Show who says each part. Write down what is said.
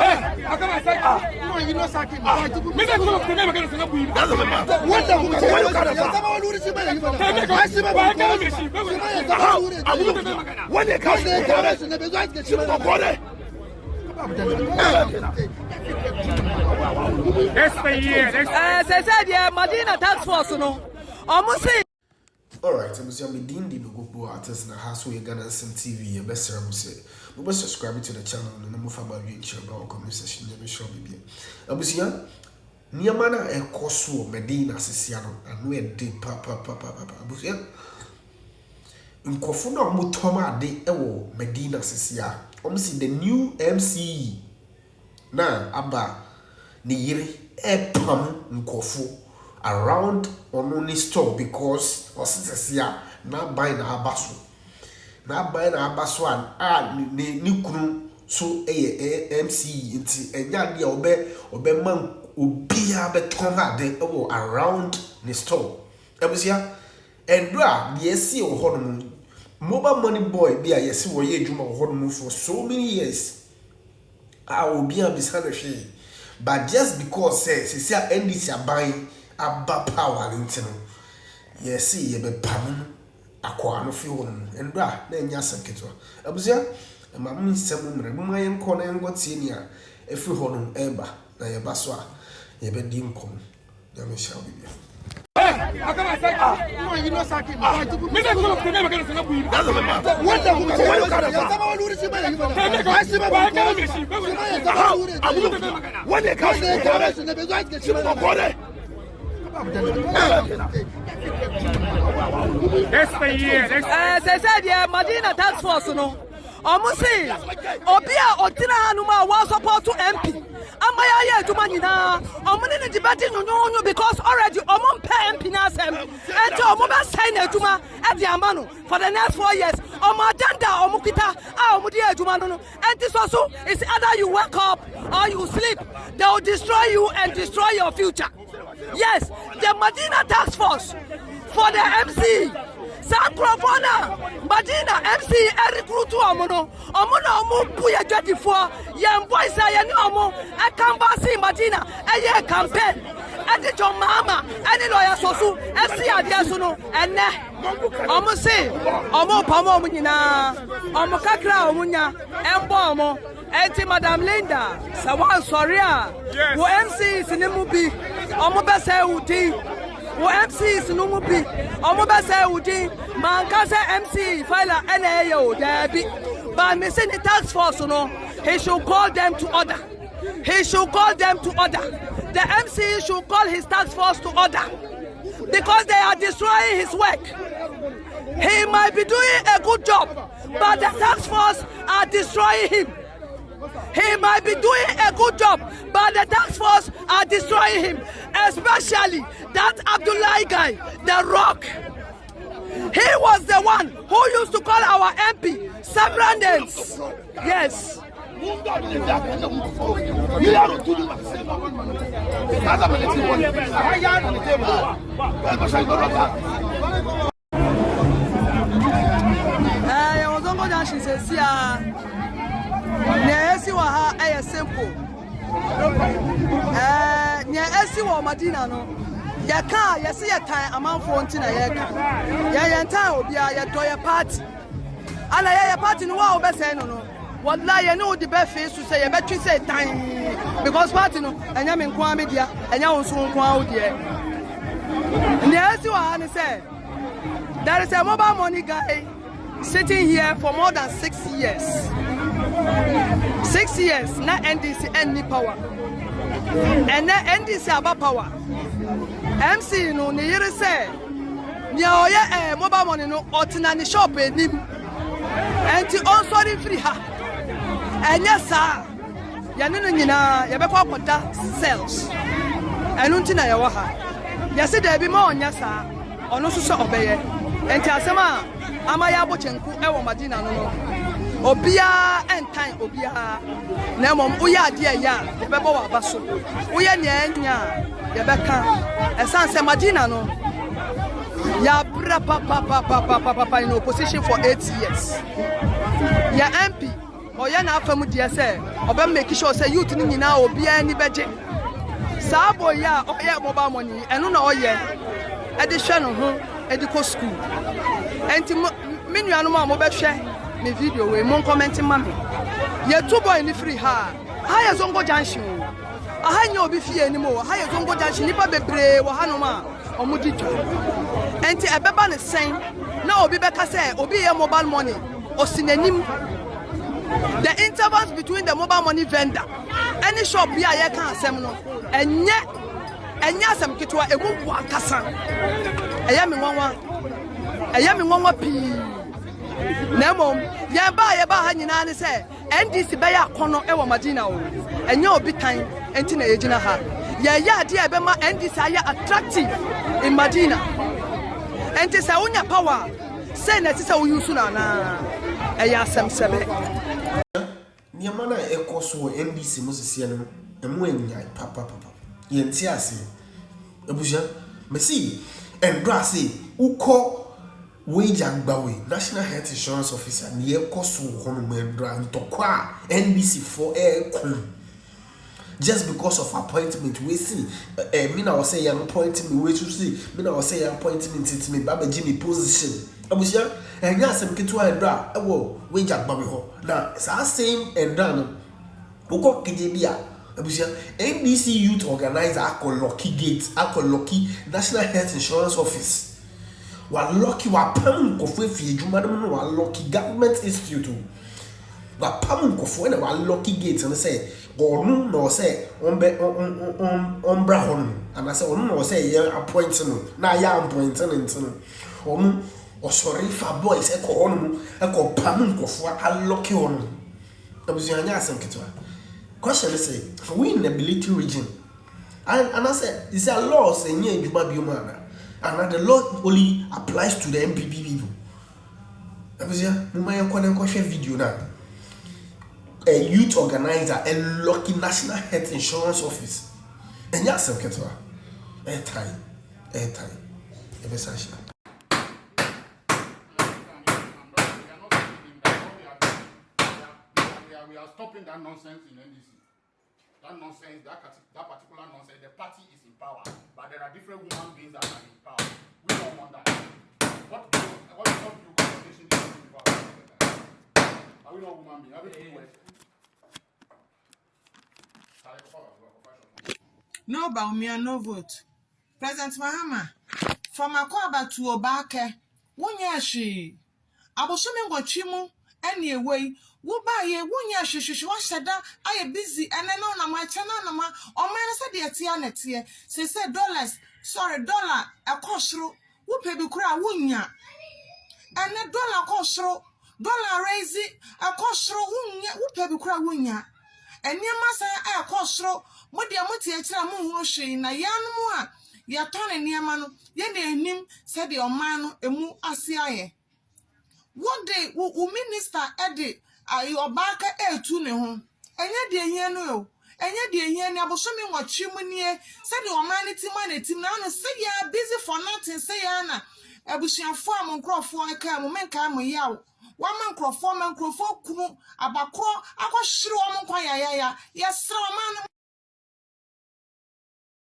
Speaker 1: You know, Saki.
Speaker 2: Medina tax force, no. Almost say.
Speaker 3: All right, I'm Medina go artist na house we Ghana NDC TV. You best subscribe to the channel and move about you share about comment section. Let me show you. Abusia, Niamana e koso Medina sesiano anu e de papa. Abusia, nkofo na mutoma de ewo Medina sesia. See the new MCE na aba ni yire e pam nkofo around only store because ositesia na buy na abaso and ni kunu so MCE nti enya dia obe man obia beton ade around the store ebusia endra de esi ohonum mobile money boy bia yesi wo ye adwuma ohonum for so many years obia bisana hwe but just because say NDC aban aba power ntino yesi ye be pam akwa no fi won endra na enya saketo abusia ma mun semu mre mu mayen ko na ngotie ni a efi ho no eba na ye baso a ye be di nkom ya me sha bibia
Speaker 1: You know, Saki.
Speaker 2: Medina tax force, no. Almost say, Obia Otina Hanuma was supposed to MP. Amaya Jumanina, Omun debating no because already Omon pay MP Asem and to Omoba sign Juma at the Amano for the next 4 years. Omadanda Omukita, Omudia Jumano, and this also is either you wake up or you sleep. They will destroy you and destroy your future. Yes, the Medina task force for the MC. Sakrofona, Medina MC recruit Omono Omupuya 24, young boys I know I can't see Medina a year campaign. And it's your mama, and the lawyer Sosu, MC Adiasuno, and Omo say, Omo Pamo Munina, Omo Kakra Omunya, and Bomo, and Madame Linda, Sawan Soria, who MC is in the movie, Omo Bessa Uti. MC is no mubi. Omoba say udi mankasa MC file NAO debi. But missing the task force no. He should call them to order. The MC should call his task force to order because they are destroying his work. He might be doing a good job, but the task force are destroying him. He might be doing a good job, but the task force are destroying him. Especially that Abdullahi guy, the Rock. He was the one who used to call our MP Sabrandens. Yes. Nyesi wa ha eye simple. Nyesi wa Medina no. Ya ka yesi ya tan amanfo nti na ye ka. Ya tan obia ya do ya party. Ala ya party no wa obese no. Wallahi ye no de be face to say ye betwi say tan because party no enya me nko amedia, enya wonso nko awodie. Nyesi wa ha ne say there is a mobile money guy sitting here for more than 6 years. 6 years, na NDC any power. And na NDC about power. MC no ni yire say, ni oye mobile money no otina ni shop enim. Enti on sorry free ha. Enya sa. Ya no nyina ya be kwa kwota sales. Enu nti na ya wa ha. Ya se da bi ma onya sa. Ono so so obeye. Enti asema amaya bochenku ewo Medina no. Obia and time obia na mom uya ade ya ye bebo wa baso uya nya ye beka esanse Medina no ya bra papa in opposition for 8 years ya MP oye na afamu die say obe make sure say youth ni nyina obi ani beje saa boy ya oye mobile money eno na oye e de hwe no ho e de ko school enti me nuanu ma mo be hwe me video we mo comment ma me ye two boy ni free ha ye zongo junction aha nya obi fie ni mo ha ye zongo junction nipa bebre wo hanu ma omudi to enti ebeba ne sen na obi beka say obi ye mobile money osinanim. The intervals between the mobile money vendor any shop here you can Asem no enye Asem kitwa egu akasa eya me nwanwa pi na mom ye ba ha nyina ne say NDC be ya kono e wo Medina o enye obi tan enti na yegina ha ye ya de e be ma NDC aya attractive in Medina enti say unya power say na ti say wo use na eya Asem sebe
Speaker 3: Niamana ekoso NDC Mosisia no emu anya papa yenti ase ebuja mesi endra se uko wage agbawe National Health Insurance Officer ni ekoso hono mendra ntokwa NDC for just because of appointment we see me na say you appoint me we to see me na say you appointment it me baba Jimmy position abuja enya Asem ketu endra ewo wage agbawe ho na sa same endra no uko kidebia abuja NDC youth organizer akoloki gate akoloki National Health Insurance Office wa lucky wa pam kofo fie djuma no wa lucky government institute wa pam kofo na wa lucky gate no say onu no say ombra hon and say onu no say ye appoint no na ya appoint no ntino onu osori fa boys e ko honu e ko pam kofo a lucky honu abuja anya Asem kitwa question is say we in the military region and I say is a law say nye djuma bioma and the law only applies to the MPP people. Abuja muma yankwa share video na a youth organizer a lucky National Health Insurance Office and Asem ketwa airtime ebesasha
Speaker 1: we are stopping that nonsense in NDC. That nonsense, that particular nonsense, the party is in power, but there are different human beings that are in power. We don't want that. What you conversation before? Are we not human beings? Are we doing work?
Speaker 4: No Baumia, no vote. President Mahama, from Akwaba to Obake, 1 year she. Abosume Wachimu, anyway, wo ba ye wonya hwehwehwe wa hyeda aye busy ene no na ma chana na ma o man say de atia na tie say dollars sorry dollar ekosoro wo pe bi kura wonya ene dollar kosoro dollar raise ekosoro wonya wo pe bi kura wonya ene ma say ekosoro mo de amoti akira mo hu hwe na yanmu a ya tone niema no ye na enim say de o man no emu ase aye one day wo minister ede ayo baka etu ne ho enye de ehia no o enye de ehia ni abosomi nwachim nie se de o man ti man etim na no se ya busy for nothing se ya na abusuafo am nkrofo aka mu menka am yawo wa man nkrofo kunu abakro akohire o mo nkwa ya yesra o man